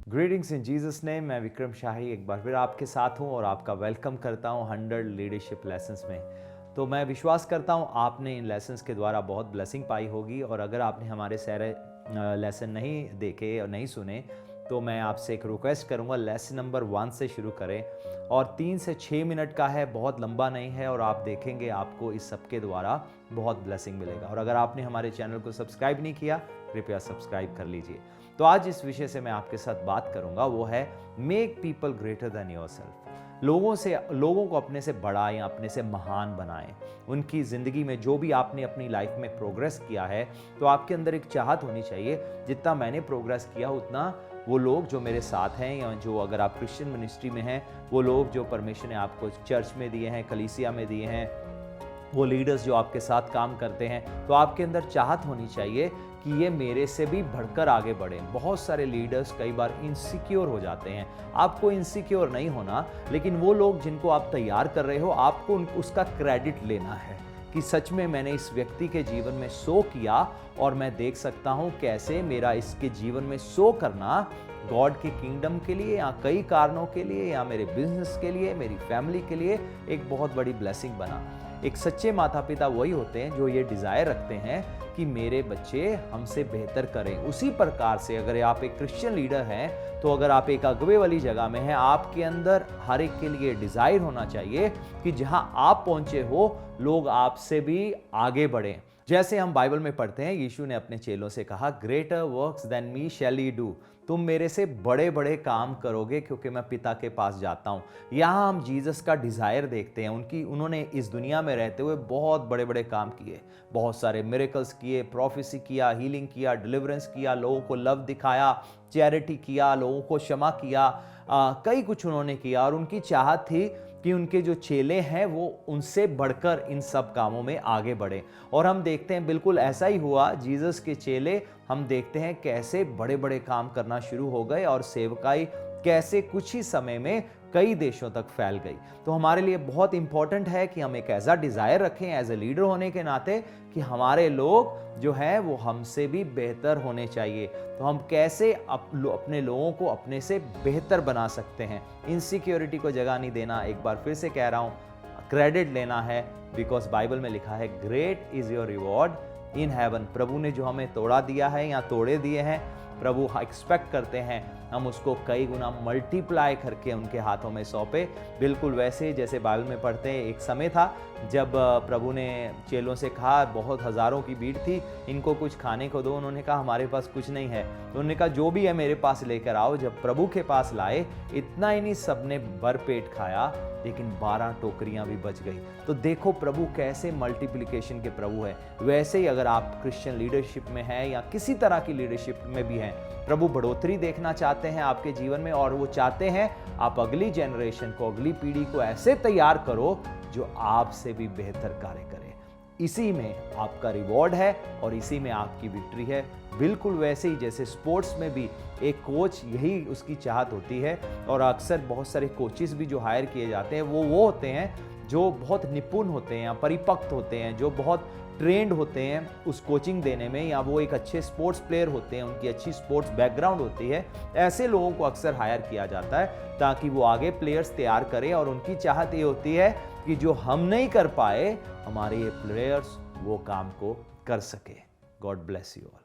Greetings इन Jesus name. मैं विक्रम शाही एक बार फिर आपके साथ हूं और आपका वेलकम करता हूं 100 लीडरशिप लेसन्स में। तो मैं विश्वास करता हूं आपने इन लेसन्स के द्वारा बहुत ब्लेसिंग पाई होगी, और अगर आपने हमारे सारे लेसन नहीं देखे और नहीं सुने तो मैं आपसे एक रिक्वेस्ट करूंगा, लेसन नंबर 1 से शुरू करें और 3 से 6 मिनट का है, बहुत लंबा नहीं है, और आप देखेंगे आपको इस सब के द्वारा बहुत ब्लेसिंग मिलेगा। और अगर आपने हमारे चैनल को सब्सक्राइब नहीं किया, कृपया सब्सक्राइब कर लीजिए। तो आज इस विषय से मैं आपके साथ बात करूंगा, वो है make people greater than yourself. लोगों को अपने से बड़ा या अपने से महान बनाएं। उनकी ज़िंदगी में जो भी आपने अपनी लाइफ में प्रोग्रेस किया है, तो आपके अंदर एक चाहत होनी चाहिए, जितना मैंने प्रोग्रेस किया उतना वो लोग जो मेरे साथ हैं, या जो अगर आप क्रिश्चियन मिनिस्ट्री में हैं, वो लोग जो परमेश्वर ने आपको चर्च में दिए हैं, कलीसिया में दिए हैं, वो लीडर्स जो आपके साथ काम करते हैं, तो आपके अंदर चाहत होनी चाहिए कि ये मेरे से भी बढ़कर आगे बढ़ें। बहुत सारे लीडर्स कई बार इनसिक्योर हो जाते हैं। आपको इनसिक्योर नहीं होना, लेकिन वो लोग जिनको आप तैयार कर रहे हो, आपको उसका क्रेडिट लेना है कि सच में मैंने इस व्यक्ति के जीवन में सो किया, और मैं देख सकता हूं कैसे मेरा इसके जीवन में सो करना गॉड के किंगडम के लिए, या कई कारणों के लिए, या मेरे बिजनेस के लिए, मेरी फैमिली के लिए एक बहुत बड़ी ब्लेसिंग बना। एक सच्चे माता पिता वही होते हैं जो ये डिज़ायर रखते हैं कि मेरे बच्चे हमसे बेहतर करें। उसी प्रकार से अगर आप एक क्रिश्चियन लीडर हैं, तो अगर आप एक अगुवे वाली जगह में हैं, आपके अंदर हर एक के लिए डिज़ायर होना चाहिए कि जहां आप पहुंचे हो, लोग आपसे भी आगे बढ़ें। जैसे हम बाइबल में पढ़ते हैं, यीशु ने अपने चेलों से कहा, greater works than me shall you do. तुम मेरे से बड़े बड़े काम करोगे, क्योंकि मैं पिता के पास जाता हूँ। यहाँ हम जीसस का डिज़ायर देखते हैं। उन्होंने इस दुनिया में रहते हुए बहुत बड़े बड़े काम किए, बहुत सारे मिरेकल्स किए, प्रोफेसी किया, हीलिंग किया, डिलीवरेंस किया, लोगों को लव दिखाया, चैरिटी किया, लोगों को क्षमा किया, कई कुछ उन्होंने किया। और उनकी चाहत थी कि उनके जो चेले हैं वो उनसे बढ़कर इन सब कामों में आगे बढ़े। और हम देखते हैं बिल्कुल ऐसा ही हुआ। जीसस के चेले, हम देखते हैं कैसे बड़े बड़े काम करना शुरू हो गए, और सेवकाई कैसे कुछ ही समय में कई देशों तक फैल गई। तो हमारे लिए बहुत इंपॉर्टेंट है कि हम एक ऐसा डिजायर रखें एज ए लीडर होने के नाते कि हमारे लोग जो हैं वो हमसे भी बेहतर होने चाहिए। तो हम कैसे अपने लोगों को अपने से बेहतर बना सकते हैं। इनसिक्योरिटी को जगह नहीं देना, एक बार फिर से कह रहा हूं, क्रेडिट लेना है, बिकॉज बाइबल में लिखा है great is your reward in heaven. प्रभु ने जो हमें तोड़ा दिया है या तोड़े दिए हैं, प्रभु एक्सपेक्ट करते हैं हम उसको कई गुना मल्टीप्लाई करके उनके हाथों में सौंपे। बिल्कुल वैसे जैसे बाइबल में पढ़ते हैं, एक समय था जब प्रभु ने चेलों से कहा, बहुत हज़ारों की भीड़ थी, इनको कुछ खाने को दो। उन्होंने कहा हमारे पास कुछ नहीं है। तो उन्होंने कहा जो भी है मेरे पास लेकर आओ। जब प्रभु के पास लाए, इतना ही नहीं, सबने भरपेट खाया, लेकिन 12 टोकरियां भी बच गई। तो देखो प्रभु कैसे मल्टीप्लिकेशन के प्रभु है। वैसे ही अगर आप क्रिश्चियन लीडरशिप में हैं या किसी तरह की लीडरशिप में भी हैं, प्रभु बढ़ोतरी देखना चाहते हैं आपके जीवन में, और वो चाहते हैं आप अगली जनरेशन को, अगली पीढ़ी को ऐसे तैयार करो जो आपसे भी बेहतर कार्य करे। इसी में आपका रिवॉर्ड है और इसी में आपकी विक्ट्री है। बिल्कुल वैसे ही जैसे स्पोर्ट्स में भी एक कोच, यही उसकी चाहत होती है। और अक्सर बहुत सारे कोचेस भी जो हायर किए जाते हैं, वो होते हैं जो बहुत निपुण होते हैं या परिपक्व होते हैं, जो बहुत ट्रेंड होते हैं उस कोचिंग देने में, या वो एक अच्छे स्पोर्ट्स प्लेयर होते हैं, उनकी अच्छी स्पोर्ट्स बैकग्राउंड होती है। ऐसे लोगों को अक्सर हायर किया जाता है ताकि वो आगे प्लेयर्स तैयार करें, और उनकी चाहत ये होती है कि जो हम नहीं कर पाए, हमारे ये प्लेयर्स वो काम को कर सके। God bless you all.